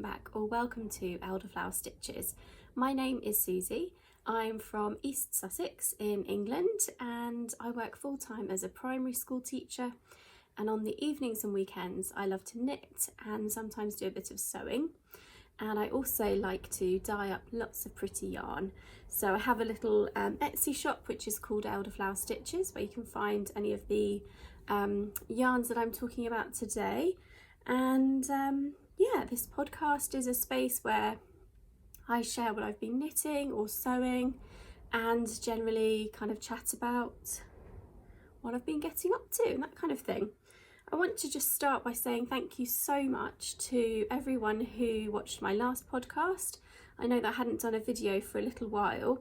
back or welcome to Elderflower Stitches. My name is Susie. I'm from East Sussex in England and I work full-time as a primary school teacher, and on the evenings and weekends I love to knit and sometimes do a bit of sewing, and I also like to dye up lots of pretty yarn. So I have a little Etsy shop which is called Elderflower Stitches, where you can find any of the yarns that I'm talking about today. And yeah, this podcast is a space where I share what I've been knitting or sewing and generally kind of chat about what I've been getting up to and that kind of thing. I want to just start by saying thank you so much to everyone who watched my last podcast. I know that I hadn't done a video for a little while,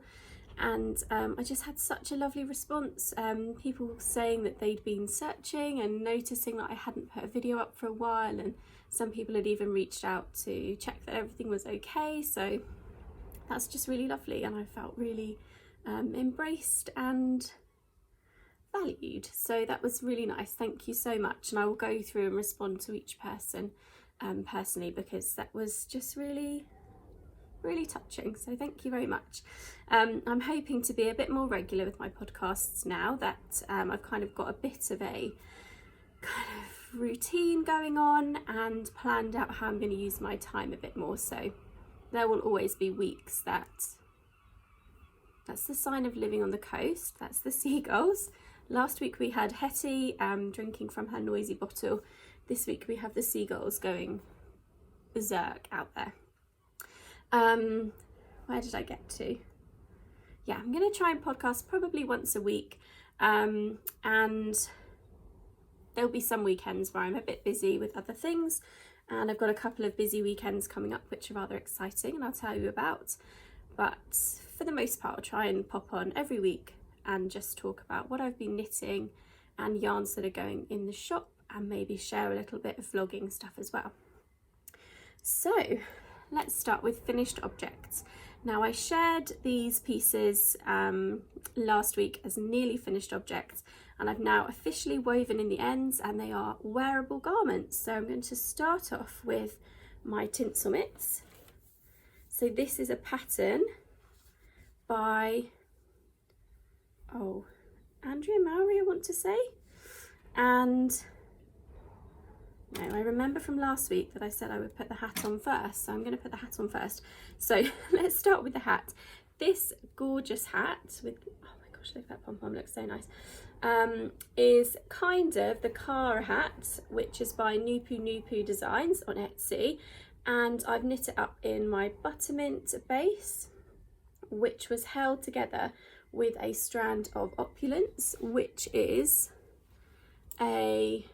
and I just had such a lovely response. People saying that they'd been searching and noticing that I hadn't put a video up for a while, and some people had even reached out to check that everything was okay. So that's just really lovely, and I felt really embraced and valued. So that was really nice. Thank you so much, and I will go through and respond to each person personally, because that was just really touching. So thank you very much. I'm hoping to be a bit more regular with my podcasts now that I've kind of got a bit of a kind of routine going on and planned out how I'm going to use my time a bit more. So there will always be weeks that's the sign of living on the coast. That's the seagulls. Last week we had Hetty drinking from her noisy bottle. This week we have the seagulls going berserk out there. Where did I get to? Yeah, I'm going to try and podcast probably once a week, and there'll be some weekends where I'm a bit busy with other things, and I've got a couple of busy weekends coming up which are rather exciting and I'll tell you about. But for the most part I'll try and pop on every week and just talk about what I've been knitting and yarns that are going in the shop, and maybe share a little bit of vlogging stuff as well. So let's start with finished objects. Now, I shared these pieces last week as nearly finished objects, and I've now officially woven in the ends and they are wearable garments. So I'm going to start off with my tinsel mitts. So this is a pattern by Andrea Mowry, I want to say, and no, I remember from last week that I said I would put the hat on first, so I'm going to put the hat on first. So let's start with the hat. This gorgeous hat with, oh my gosh, look at that pom-pom, looks so nice, is kind of the Cara hat, which is by Nupu Nupu Designs on Etsy, and I've knit it up in my buttermint base, which was held together with a strand of Opulence, which is a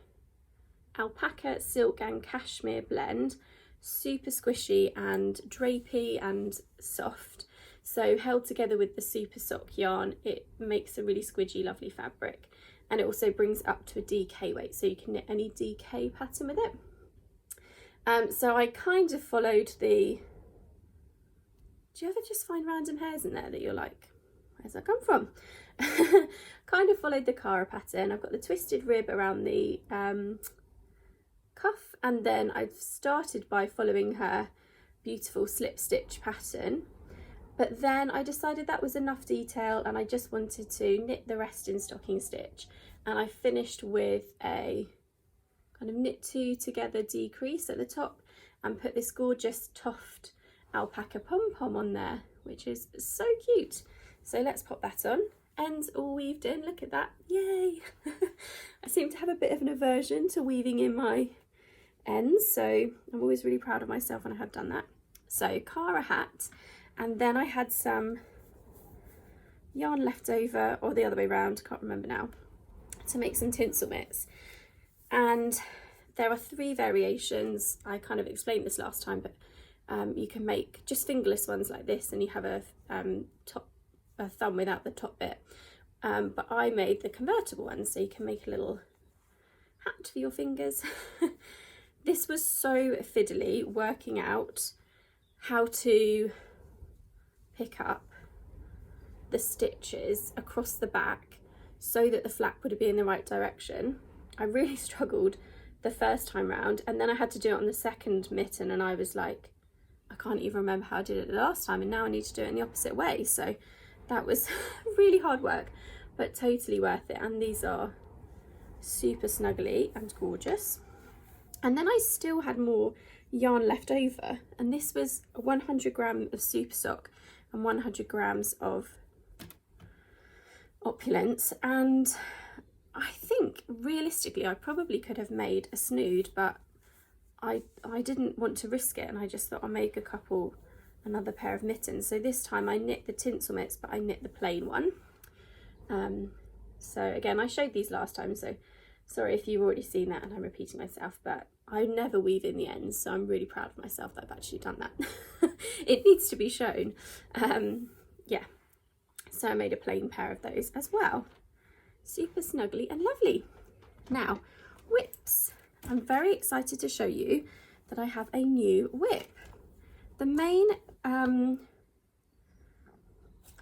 alpaca, silk and cashmere blend, super squishy and drapey and soft. So held together with the super sock yarn, it makes a really squidgy, lovely fabric, and it also brings up to a DK weight, so you can knit any DK pattern with it. So I kind of followed the, do you ever just find random hairs in there that you're like, where's that come from? Kind of followed the Cara pattern. I've got the twisted rib around the cuff, and then I've started by following her beautiful slip stitch pattern, but then I decided that was enough detail and I just wanted to knit the rest in stocking stitch, and I finished with a kind of knit two together decrease at the top and put this gorgeous tuft alpaca pom-pom on there, which is so cute. So let's pop that on. Ends all weaved in, look at that, yay. I seem to have a bit of an aversion to weaving in my ends, so I'm always really proud of myself when I have done that. So Cara hat, and then I had some yarn left over, or the other way around, can't remember now, to make some tinsel mitts. And there are 3 variations. I kind of explained this last time, but you can make just fingerless ones like this, and you have a thumb without the top bit, but I made the convertible ones, so you can make a little hat for your fingers. This was so fiddly working out how to pick up the stitches across the back so that the flap would be in the right direction. I really struggled the first time round, and then I had to do it on the second mitten, and I was like, I can't even remember how I did it the last time, and now I need to do it in the opposite way. So that was really hard work, but totally worth it. And these are super snuggly and gorgeous. And then I still had more yarn left over, and this was 100 grams of super sock and 100 grams of opulence. And I think realistically I probably could have made a snood, but I didn't want to risk it, and I just thought I'll make another pair of mittens. So this time I knit the tinsel mitts, but I knit the plain one. So again, I showed these last time, so sorry if you've already seen that and I'm repeating myself, but I never weave in the ends, so I'm really proud of myself that I've actually done that. It needs to be shown. Yeah, so I made a plain pair of those as well. Super snuggly and lovely. Now, WIPs. I'm very excited to show you that I have a new WIP. The main,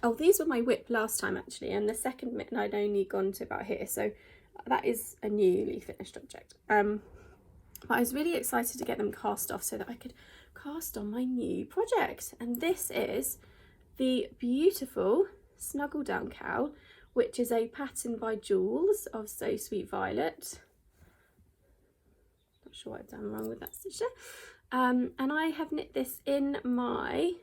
oh, these were my WIP last time actually, and the second mitten I'd only gone to about here, so that is a newly finished object. But I was really excited to get them cast off so that I could cast on my new project. And this is the beautiful Snuggle Down Cowl, which is a pattern by Jules of So Sweet Violet. Not sure what I've done wrong with that stitch there. And I have knit this in my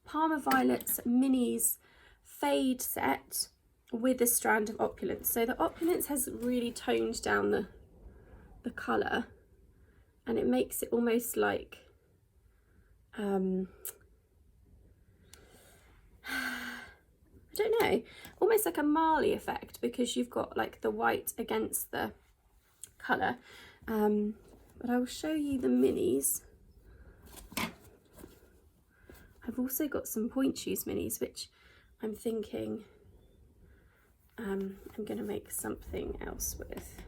Parma Violets Minis Fade set with a strand of opulence. So the opulence has really toned down the colour, and it makes it almost like I don't know, almost like a Marley effect, because you've got like the white against the colour. But I will show you the minis. I've also got some point shoes minis, which I'm thinking I'm going to make something else with.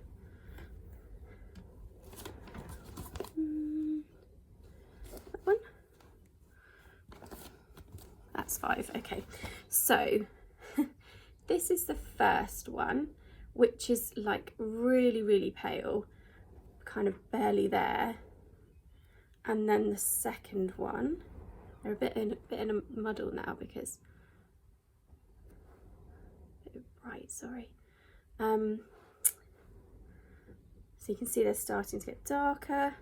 That one? That's 5. Okay, so this is the first one, which is like really, really pale, kind of barely there. And then the second one, they're a bit in a muddle now because a bit bright, sorry. So you can see they're starting to get darker.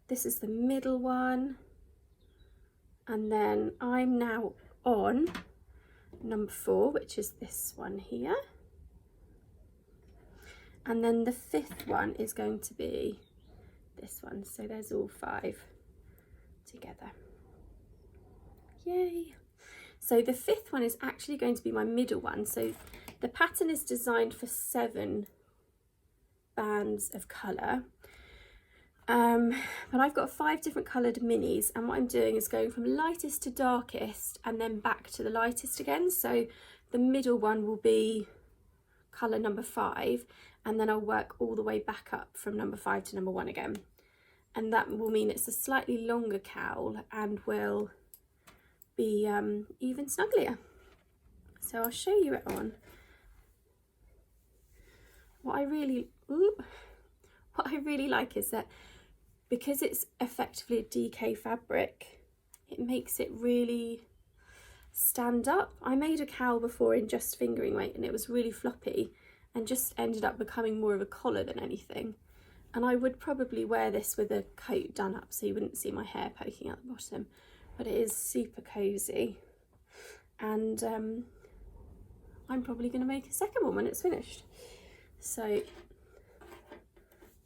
This is the middle one, and then I'm now on number 4, which is this one here. And then the 5th one is going to be this one. So there's all 5 together. Yay! So the 5th one is actually going to be my middle one. So the pattern is designed for 7 bands of colour. But I've got 5 different coloured minis, and what I'm doing is going from lightest to darkest and then back to the lightest again. So the middle one will be colour number 5, and then I'll work all the way back up from number 5 to number 1 again. And that will mean it's a slightly longer cowl and will be even snugglier. So I'll show you it on. What I really like is that because it's effectively a DK fabric, it makes it really stand up. I made a cowl before in just fingering weight, and it was really floppy and just ended up becoming more of a collar than anything. And I would probably wear this with a coat done up so you wouldn't see my hair poking out the bottom, but it is super cozy. And I'm probably going to make a second one when it's finished. So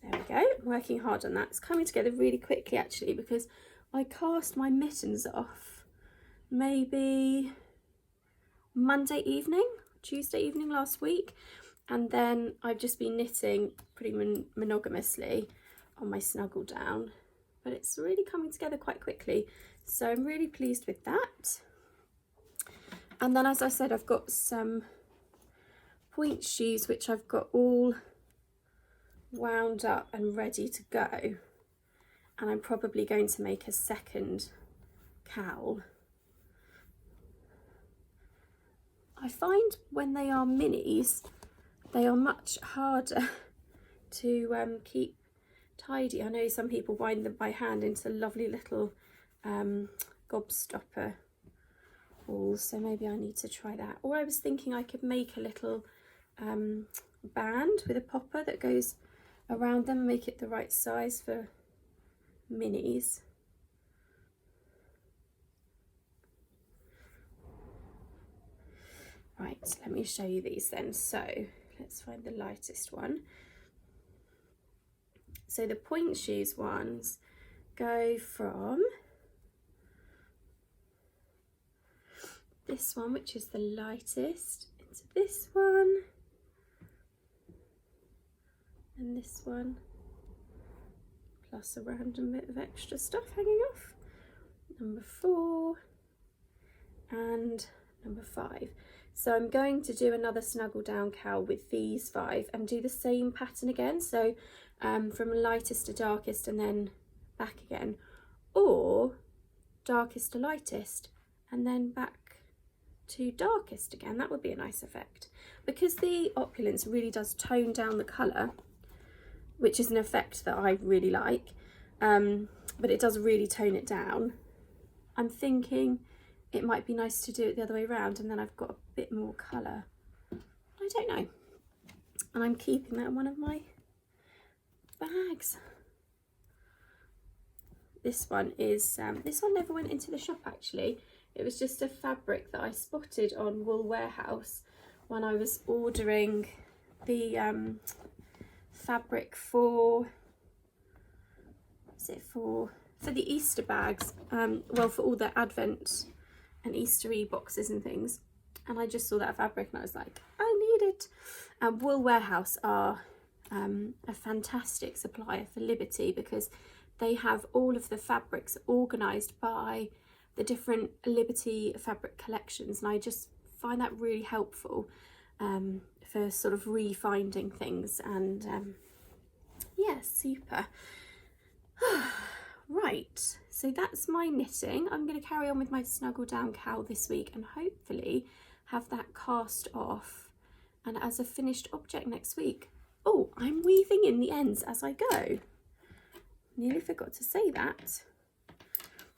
there we go, I'm working hard on that. It's coming together really quickly actually, because I cast my mittens off maybe Monday evening, Tuesday evening last week, and then I've just been knitting pretty monogamously on my Snuggle Down, but it's really coming together quite quickly, so I'm really pleased with that. And then, as I said, I've got some point shoes which I've got all wound up and ready to go, and I'm probably going to make a second cowl. I find when they are minis, they are much harder to keep tidy. I know some people wind them by hand into lovely little gobstopper balls, so maybe I need to try that. Or I was thinking I could make a little band with a popper that goes around them, make it the right size for minis. Right, let me show you these then. So let's find the lightest one. So the point shoes ones go from this one, which is the lightest, into this one, and this one, plus a random bit of extra stuff hanging off. Number 4 and number 5. So I'm going to do another snuggle down cowl with these 5 and do the same pattern again. So from lightest to darkest and then back again, or darkest to lightest and then back to darkest again. That would be a nice effect, because the opulence really does tone down the colour, which is an effect that I really like, but it does really tone it down. I'm thinking it might be nice to do it the other way around, and then I've got a bit more colour. I don't know. And I'm keeping that in one of my bags. This one is, this one never went into the shop actually. It was just a fabric that I spotted on Wool Warehouse when I was ordering the fabric for, what's it for the Easter bags, well, for all the Advent and Eastery boxes and things, and I just saw that fabric and I was like, I need it. Wool Warehouse are a fantastic supplier for Liberty, because they have all of the fabrics organised by the different Liberty fabric collections, and I just find that really helpful for sort of refinding things, and yeah, super. Right, so that's my knitting. I'm going to carry on with my snuggle down cowl this week and hopefully have that cast off and as a finished object next week. Oh, I'm weaving in the ends as I go. Nearly forgot to say that.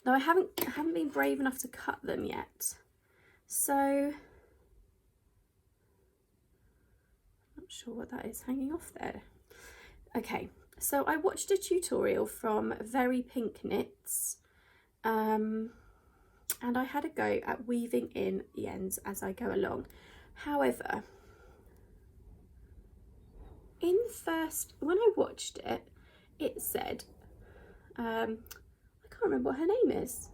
Though I haven't been brave enough to cut them yet. So not sure what that is hanging off there. Okay. So I watched a tutorial from Very Pink Knits, and I had a go at weaving in the ends as I go along. However, when I watched it, it said, I can't remember what her name is.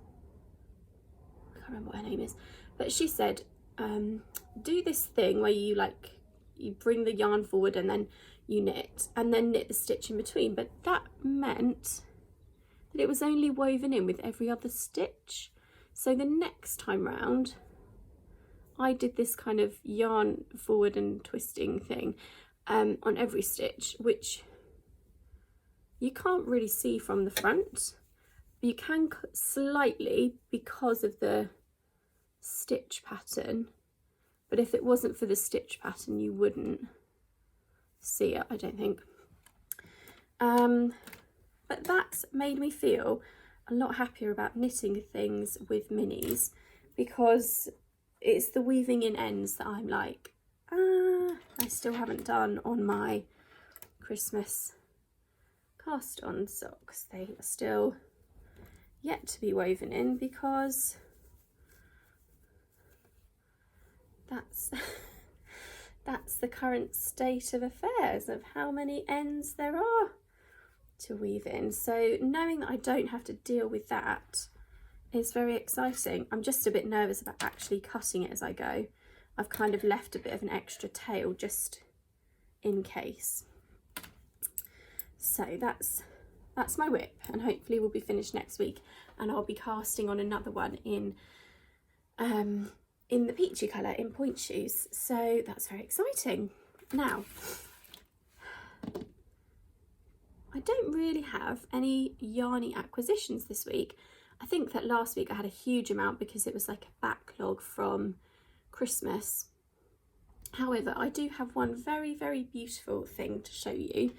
But she said, do this thing where you bring the yarn forward and then you knit, and then knit the stitch in between, but that meant that it was only woven in with every other stitch. So the next time round I did this kind of yarn forward and twisting thing on every stitch, which you can't really see from the front, but you can slightly because of the stitch pattern, but if it wasn't for the stitch pattern you wouldn't see it, I don't think. But that's made me feel a lot happier about knitting things with minis, because it's the weaving in ends that I'm like, I still haven't done on my Christmas cast on socks. They are still yet to be woven in, because that's that's the current state of affairs of how many ends there are to weave in. So knowing that I don't have to deal with that is very exciting. I'm just a bit nervous about actually cutting it as I go. I've kind of left a bit of an extra tail just in case. So that's my WIP, and hopefully we'll be finished next week, and I'll be casting on another one in the peachy colour in point shoes, so that's very exciting. Now, I don't really have any yarny acquisitions this week. I think that last week I had a huge amount because it was like a backlog from Christmas. However, I do have one very, very beautiful thing to show you.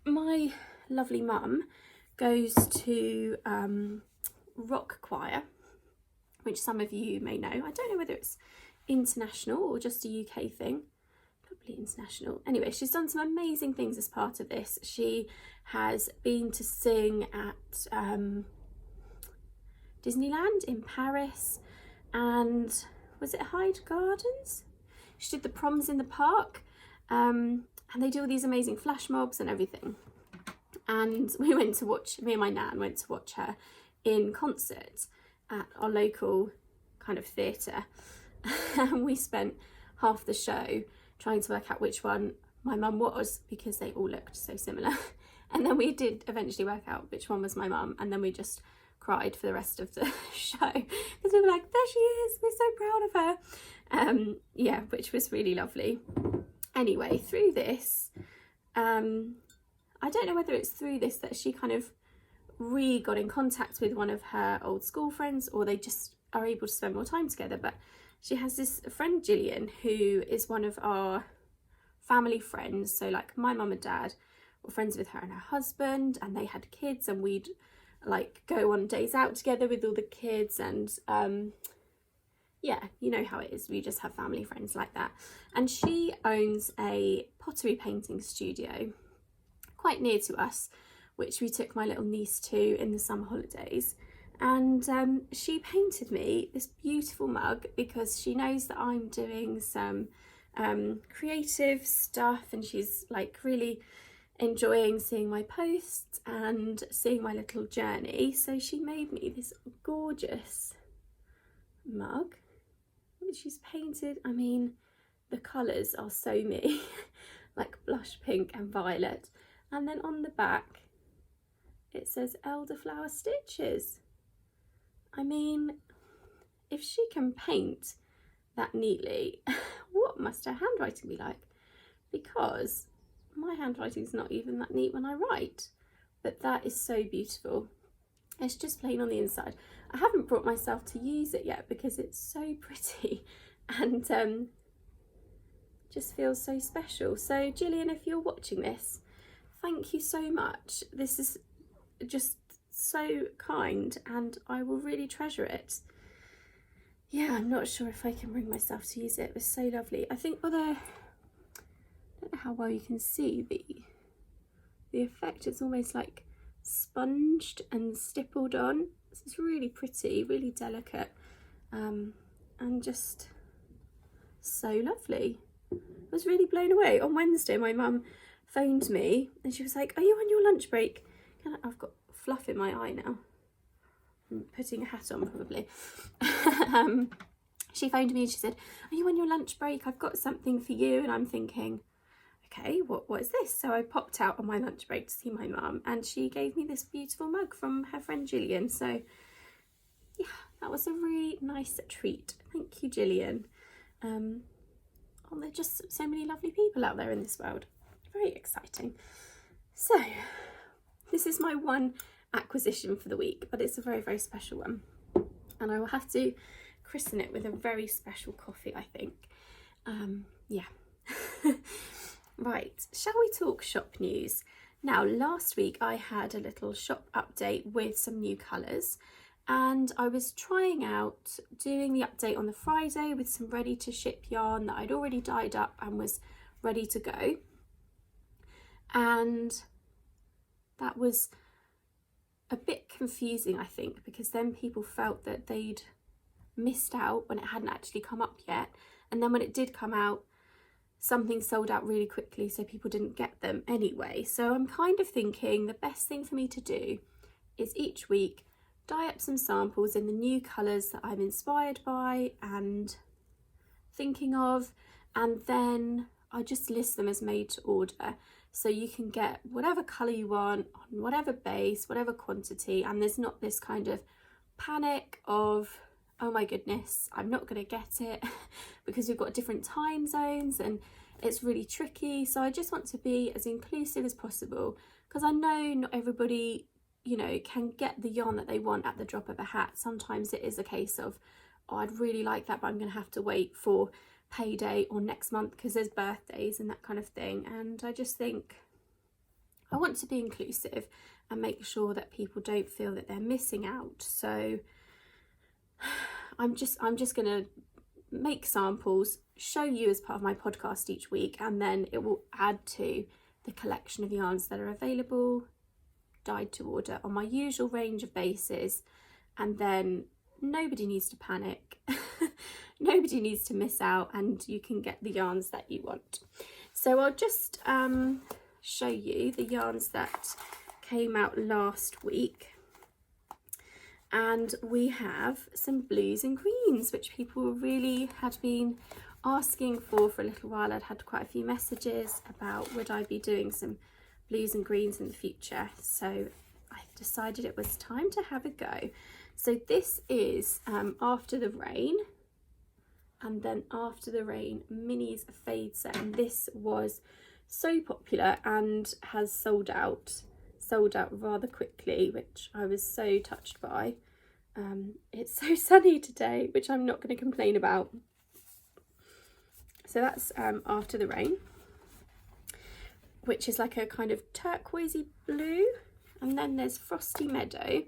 My lovely mum goes to rock choir, which some of you may know. I don't know whether it's international or just a UK thing. Probably international. Anyway, she's done some amazing things as part of this. She has been to sing at Disneyland in Paris, and was it Hyde Gardens? She did the proms in the park, and they do all these amazing flash mobs and everything. And we went to watch, me and my nan went to watch her in concert at our local kind of theatre. And we spent half the show trying to work out which one my mum was, because they all looked so similar. And then we did eventually work out which one was my mum, and then we just cried for the rest of the show because we were like, there she is, we're so proud of her. Yeah, which was really lovely. Anyway, through this, I don't know whether it's through this that she kind of got in contact with one of her old school friends, or they just are able to spend more time together, but she has this friend Gillian, who is one of our family friends. So like my mum and dad were friends with her and her husband, and they had kids, and we'd like go on days out together with all the kids, and yeah, you know how it is, we just have family friends like that. And she owns a pottery painting studio quite near to us, which we took my little niece to in the summer holidays. And she painted me this beautiful mug because she knows that I'm doing some creative stuff, and she's like really enjoying seeing my posts and seeing my little journey. So she made me this gorgeous mug, which she's painted. I mean, the colours are so me, like blush pink and violet. And then on the back, it says Elderflower Stitches. I mean, if she can paint that neatly, what must her handwriting be like? Because my handwriting's not even that neat when I write, but that is so beautiful. It's just plain on the inside. I haven't brought myself to use it yet because it's so pretty and just feels so special. So Gillian, if you're watching this, thank you so much. This is just so kind, and I will really treasure it. Yeah, I'm not sure if I can bring myself to use it. It was so lovely. I think I don't know how well you can see the effect. It's almost like sponged and stippled on. This is really pretty, really delicate, and just so lovely. I was really blown away. On Wednesday, my mum phoned me and she was like, are you on your lunch break? I've got fluff in my eye now. I'm putting a hat on probably. She phoned me and she said, are you on your lunch break? I've got something for you. And I'm thinking, okay, what is this? So I popped out on my lunch break to see my mum, and she gave me this beautiful mug from her friend Gillian. So yeah, that was a really nice treat. Thank you, Gillian. Oh, there are just so many lovely people out there in this world. Very exciting. So this is my one acquisition for the week, but it's a very, very special one, and I will have to christen it with a very special coffee, I think. Yeah. Right, shall we talk shop news? Now, last week I had a little shop update with some new colours, and I was trying out doing the update on the Friday with some ready to ship yarn that I'd already dyed up and was ready to go. And that was a bit confusing, I think, because then people felt that they'd missed out when it hadn't actually come up yet, and then when it did come out, something sold out really quickly, so people didn't get them anyway. So I'm kind of thinking the best thing for me to do is each week dye up some samples in the new colours that I'm inspired by and thinking of, and then I just list them as made to order, so you can get whatever colour you want on whatever base, whatever quantity, and there's not this kind of panic of, oh my goodness, I'm not going to get it because we've got different time zones and it's really tricky. So I just want to be as inclusive as possible, because I know not everybody, you know, can get the yarn that they want at the drop of a hat. Sometimes it is a case of, oh, I'd really like that, but I'm going to have to wait for payday or next month because there's birthdays and that kind of thing. And I just think I want to be inclusive, and make sure that people don't feel that they're missing out. So I'm just going to make samples, show you as part of my podcast each week, and then it will add to the collection of yarns that are available, dyed to order on my usual range of bases. And then nobody needs to panic, nobody needs to miss out, and you can get the yarns that you want. So I'll just show you the yarns that came out last week. And we have some blues and greens, which people really had been asking for a little while. I'd had quite a few messages about would I be doing some blues and greens in the future. So I decided it was time to have a go. So this is After the Rain, and then After the Rain Minis Fade Set. And this was so popular and has sold out rather quickly, which I was so touched by. It's so sunny today, which I'm not going to complain about. So that's After the Rain, which is like a kind of turquoisey blue. And then there's Frosty Meadow,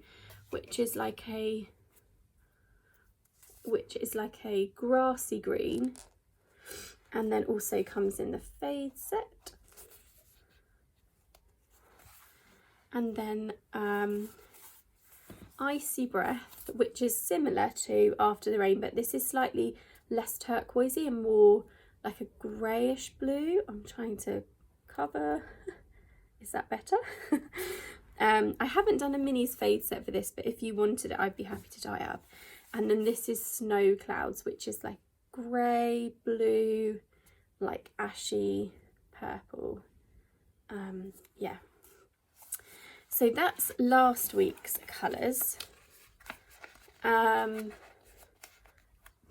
which is like a grassy green, and then also comes in the fade set. And then Icy Breath, which is similar to After the Rain, but this is slightly less turquoisey and more like a greyish blue. I'm trying to cover. Is that better? I haven't done a minis fade set for this, but if you wanted it, I'd be happy to dye up. And then this is Snow Clouds, which is like grey, blue, like ashy purple. Yeah. So that's last week's colours.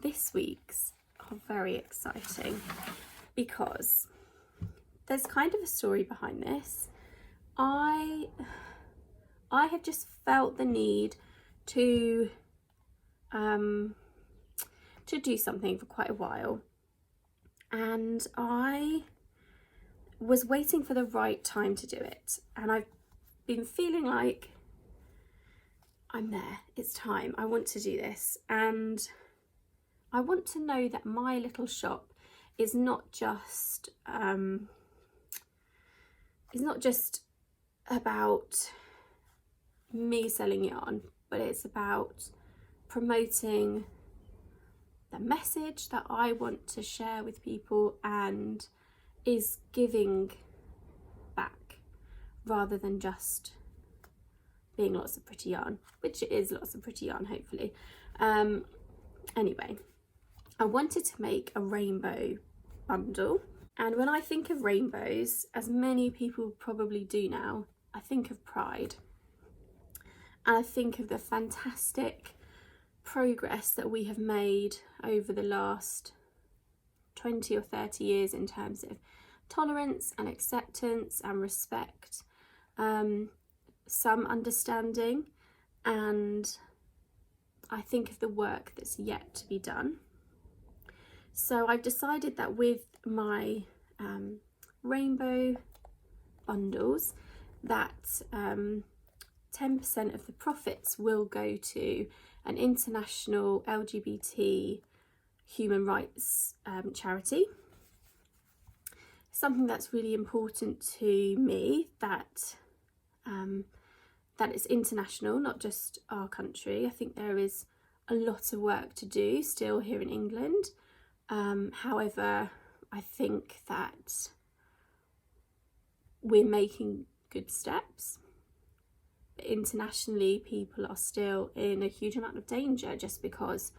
This week's are very exciting because there's kind of a story behind this. I have just felt the need to do something for quite a while, and I was waiting for the right time to do it, and I've been feeling like I'm there, it's time, I want to do this. And I want to know that my little shop is not just about me selling yarn, but it's about promoting the message that I want to share with people, and is giving back rather than just being lots of pretty yarn, which it is lots of pretty yarn, hopefully. Anyway, I wanted to make a rainbow bundle, and when I think of rainbows, as many people probably do now, I think of Pride, and I think of the fantastic progress that we have made over the last 20 or 30 years in terms of tolerance and acceptance and respect, some understanding, and I think of the work that's yet to be done. So I've decided that with my rainbow bundles, that 10% of the profits will go to an international LGBT human rights charity. Something that's really important to me, that it's international, not just our country. I think there is a lot of work to do still here in England. However, I think that we're making good steps. Internationally, people are still in a huge amount of danger just because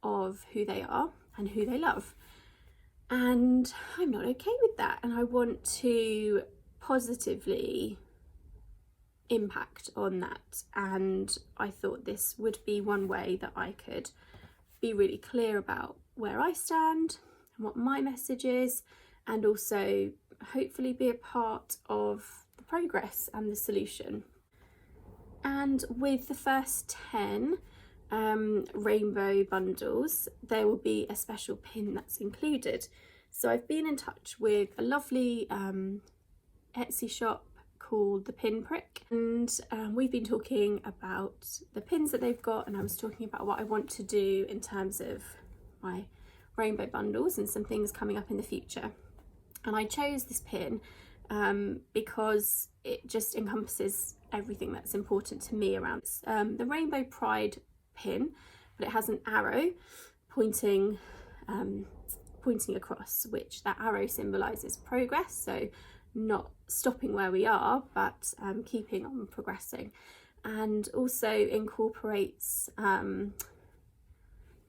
of who they are and who they love. And I'm not okay with that, and I want to positively impact on that. And I thought this would be one way that I could be really clear about where I stand and what my message is, and also hopefully be a part of the progress and the solution. And with the first 10 rainbow bundles, there will be a special pin that's included. So I've been in touch with a lovely Etsy shop called the Pin Prick, and we've been talking about the pins that they've got, and I was talking about what I want to do in terms of my rainbow bundles and some things coming up in the future. And I chose this pin because it just encompasses everything that's important to me around this. The Rainbow Pride pin, but it has an arrow pointing across, which that arrow symbolises progress, so not stopping where we are, but keeping on progressing, and also incorporates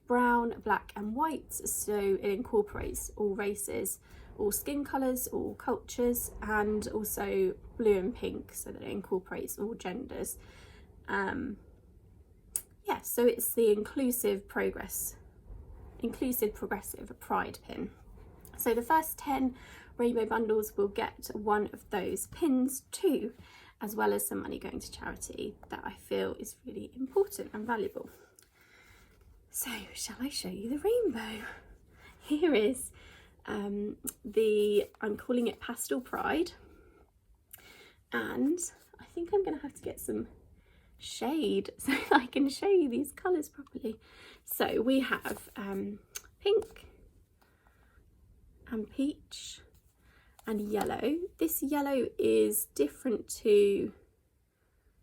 brown, black and white, so it incorporates all races, all skin colours, all cultures, and also blue and pink, so that it incorporates all genders. Yeah, so it's the inclusive progressive pride pin. So the first 10 rainbow bundles will get one of those pins too, as well as some money going to charity that I feel is really important and valuable. So shall I show you the rainbow? Here is I'm calling it Pastel Pride, and I think I'm going to have to get some shade so I can show you these colours properly. So we have pink and peach and yellow. This yellow is different to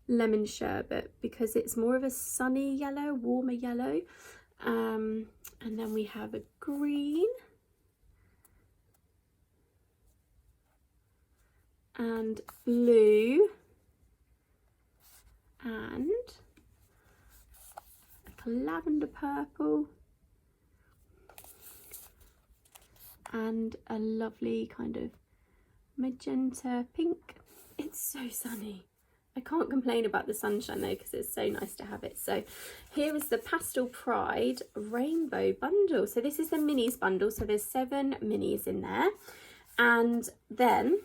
lemon sherbet because it's more of a sunny yellow, warmer yellow. And then we have a green and blue and like a lavender purple and a lovely kind of magenta pink. It's so sunny. I can't complain about the sunshine though, because it's so nice to have it. So here is the Pastel Pride rainbow bundle. So this is the minis bundle, so there's 7 minis in there. And then,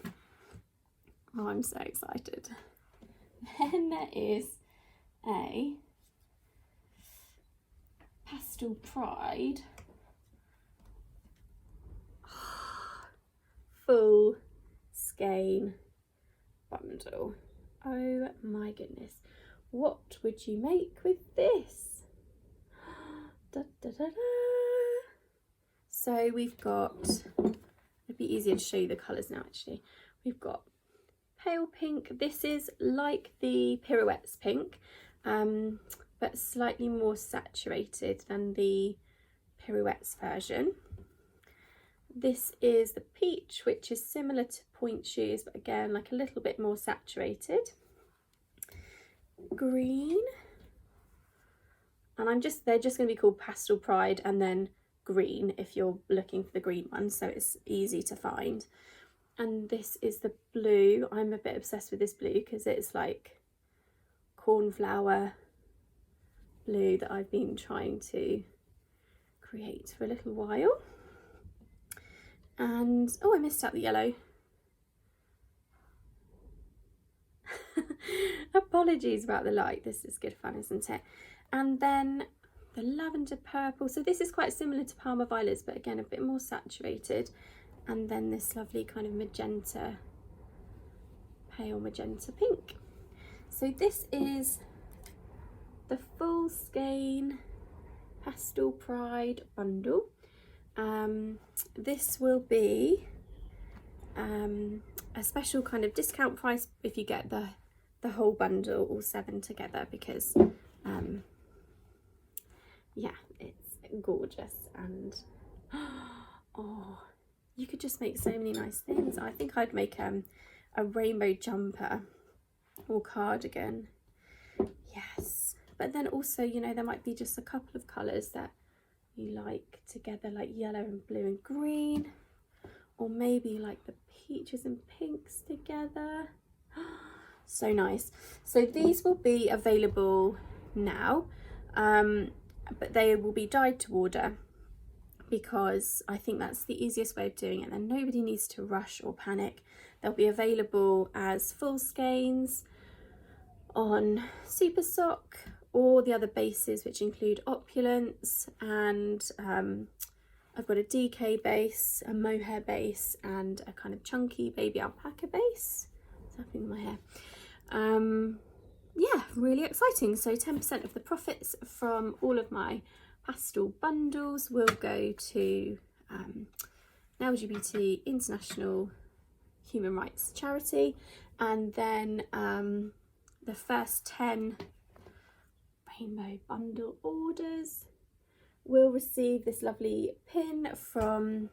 oh, I'm so excited. Then there is a Pastel Pride full skein bundle. Oh my goodness, what would you make with this? Da, da, da, da. So we've got, it'd be easier to show you the colours now actually. We've got pale pink. This is like the Pirouettes pink, but slightly more saturated than the Pirouettes version. This is the peach, which is similar to point shoes, but again, like a little bit more saturated. Green, and they're just going to be called Pastel Pride and then green if you're looking for the green one, so it's easy to find. And this is the blue. I'm a bit obsessed with this blue because it's like cornflower blue that I've been trying to create for a little while. And oh, I missed out the yellow. Apologies about the light. This is good fun, isn't it? And then the lavender purple. So this is quite similar to Parma Violets, but again a bit more saturated. And then this lovely kind of magenta, pale magenta pink. So this is the full skein Pastel Pride bundle. This will be a special kind of discount price if you get the whole bundle, all 7 together, because yeah, it's gorgeous. And oh, you could just make so many nice things. I think I'd make a rainbow jumper or cardigan. Yes, but then also, you know, there might be just a couple of colours that you like together, like yellow and blue and green, or maybe like the peaches and pinks together. So nice. So these will be available now, but they will be dyed to order because I think that's the easiest way of doing it, and nobody needs to rush or panic. They'll be available as full skeins on Super Sock or the other bases, which include Opulence, and I've got a DK base, a mohair base, and a kind of chunky baby alpaca base. So flapping my hair. Yeah, really exciting. So 10% of the profits from all of my pastel bundles will go to an LGBT International Human Rights charity, and then the first 10 rainbow bundle orders will receive this lovely pin from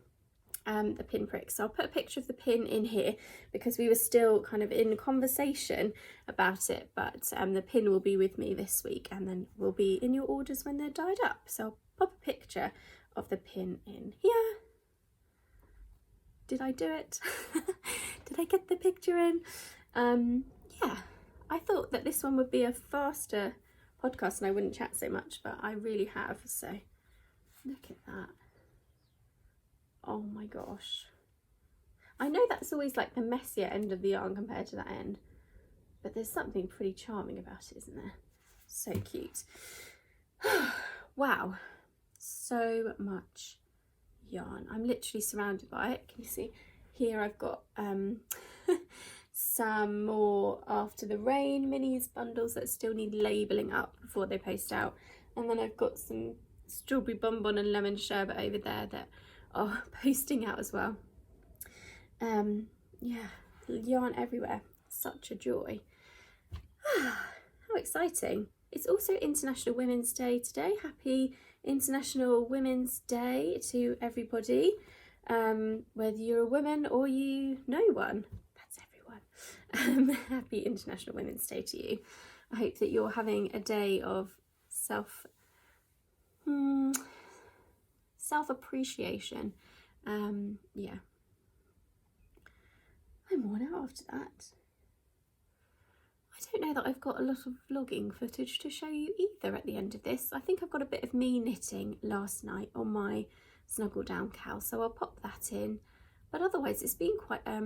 the pin prick. So I'll put a picture of the pin in here because we were still kind of in conversation about it, but the pin will be with me this week and then will be in your orders when they're dyed up. So I'll pop a picture of the pin in here. Did I do it? Did I get the picture in? Yeah, I thought that this one would be a faster podcast and I wouldn't chat so much, but I really have. So look at that. Oh my gosh. I know that's always like the messier end of the yarn compared to that end, but there's something pretty charming about it, isn't there? So cute. Wow, so much yarn. I'm literally surrounded by it. Can you see? Here I've got some more After the Rain minis bundles that still need labelling up before they post out. And then I've got some strawberry bonbon and lemon sherbet over there that are posting out as well. Yeah, yarn everywhere. Such a joy. How exciting. It's also International Women's Day today. Happy International Women's Day to everybody. Whether you're a woman or you know one. That's everyone. Happy International Women's Day to you. I hope that you're having a day of self-appreciation. Yeah. I'm worn out after that. I don't know that I've got a lot of vlogging footage to show you either at the end of this. I think I've got a bit of me knitting last night on my Snuggle Down cowl, so I'll pop that in. But otherwise it's been quite a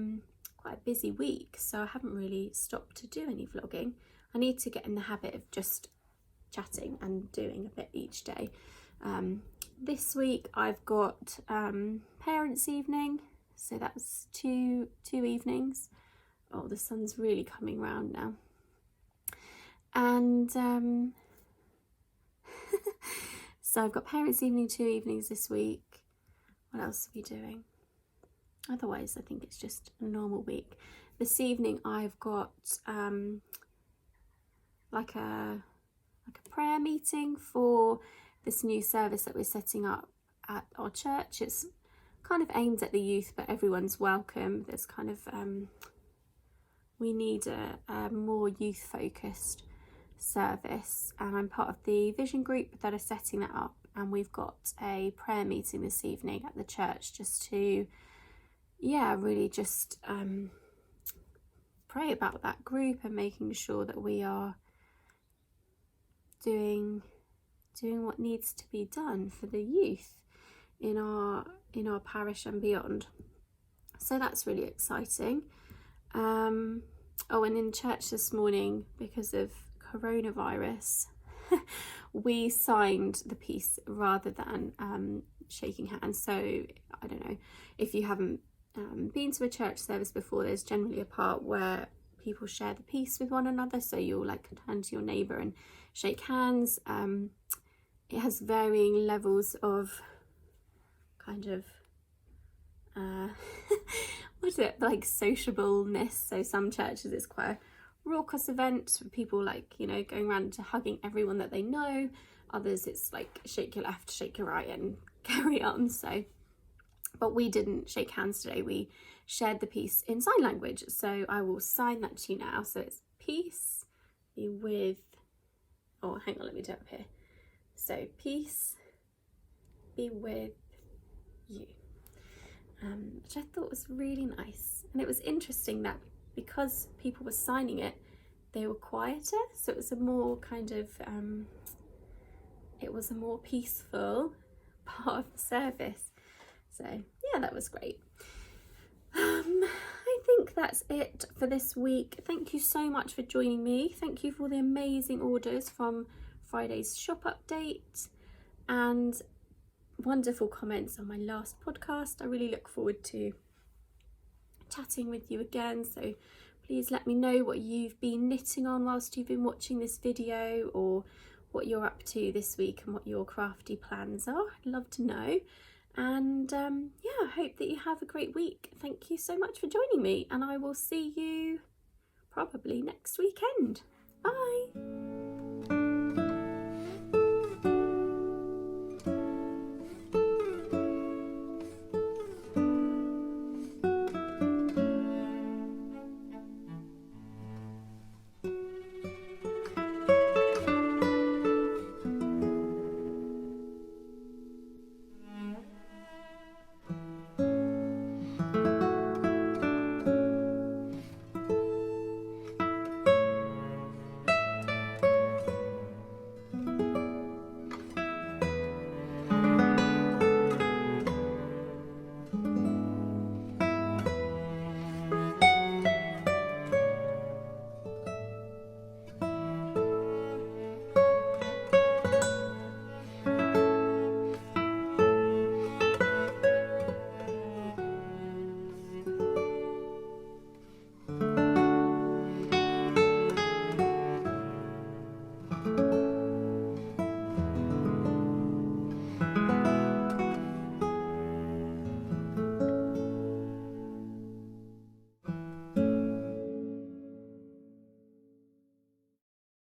busy week, so I haven't really stopped to do any vlogging. I need to get in the habit of just chatting and doing a bit each day. This week I've got parents' evening, so that's two evenings. Oh, the sun's really coming round now. And so I've got parents' evening 2 evenings this week. What else are we doing? Otherwise, I think it's just a normal week. This evening I've got like a prayer meeting for this new service that we're setting up at our church. It's kind of aimed at the youth, but everyone's welcome. There's kind of we need a more youth focused service, and I'm part of the vision group that are setting that up, and we've got a prayer meeting this evening at the church just to really just pray about that group and making sure that we are doing what needs to be done for the youth in our parish and beyond. So that's really exciting. Oh, and in church this morning, because of coronavirus, we signed the piece rather than shaking hands. So I don't know if you haven't been to a church service before, there's generally a part where people share the piece with one another, so you'll like turn to your neighbour and shake hands. It has varying levels of kind of what is it, like sociableness. So some churches it's quite a raucous event for people, like, you know, going around to hugging everyone that they know. Others it's like shake your left, shake your right and carry on. So but we didn't shake hands today, we shared the piece in sign language, so I will sign that to you now. So it's peace be with, oh hang on, let me do it up here. So peace be with you, which I thought was really nice. And it was interesting that because people were signing it, they were quieter, so it was a more kind of it was a more peaceful part of the service. So yeah, that was great. I think that's it for this week. Thank you so much for joining me. Thank you for the amazing orders from Friday's shop update and wonderful comments on my last podcast. I really look forward to chatting with you again, so Please let me know what you've been knitting on whilst you've been watching this video, or what you're up to this week and what your crafty plans are. I'd love to know. And yeah, I hope that you have a great week. Thank you so much for joining me, and I will see you probably next weekend. Bye!